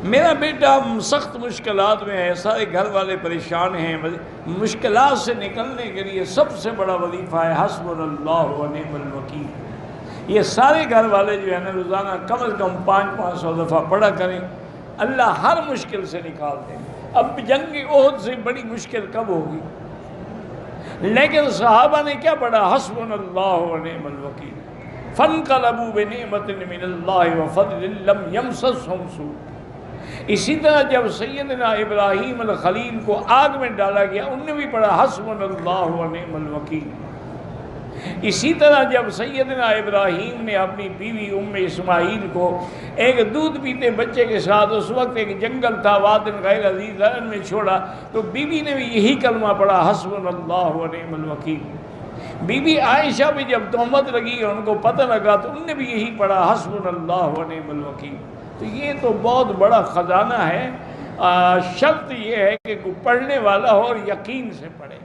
میرا بیٹا سخت مشکلات میں ہے، سارے گھر والے پریشان ہیں، مشکلات سے نکلنے کے لیے سب سے بڑا وظیفہ ہے حسبنا اللہ و نعم الوکیل۔ یہ سارے گھر والے جو ہے نا روزانہ کم از کم 500 دفعہ پڑھا کریں، اللہ ہر مشکل سے نکال دیں۔ اب جنگ احد سے بڑی مشکل کب ہوگی؟ لیکن صحابہ نے کیا پڑھا؟ حسبنا اللہ و نعم الوکیل، فانقلبوا بنعمت من اللہ وفضل لم یمسسہم سوء۔ اسی طرح جب سیدنا ابراہیم الخلیل کو آگ میں ڈالا گیا، انہوں نے بھی پڑھا حسبنا اللہ و نعم الوکیل۔ اسی طرح جب سیدنا ابراہیم نے اپنی بیوی اسماعیل کو ایک دودھ پیتے بچے کے ساتھ، اس وقت ایک جنگل تھا وادٍ غیر ذی زرع میں چھوڑا، تو بیوی نے بھی یہی کلمہ پڑھا حسبنا اللہ و نعم الوکیل۔ بی بی عائشہ بھی جب تہمت لگی ان کو پتہ لگا تو انہوں نے بھی یہی پڑھا حسبنا اللہ و نعم الوکیل۔ تو یہ تو بہت بڑا خزانہ ہے، شرط یہ ہے کہ کوئی پڑھنے والا ہو اور یقین سے پڑھے۔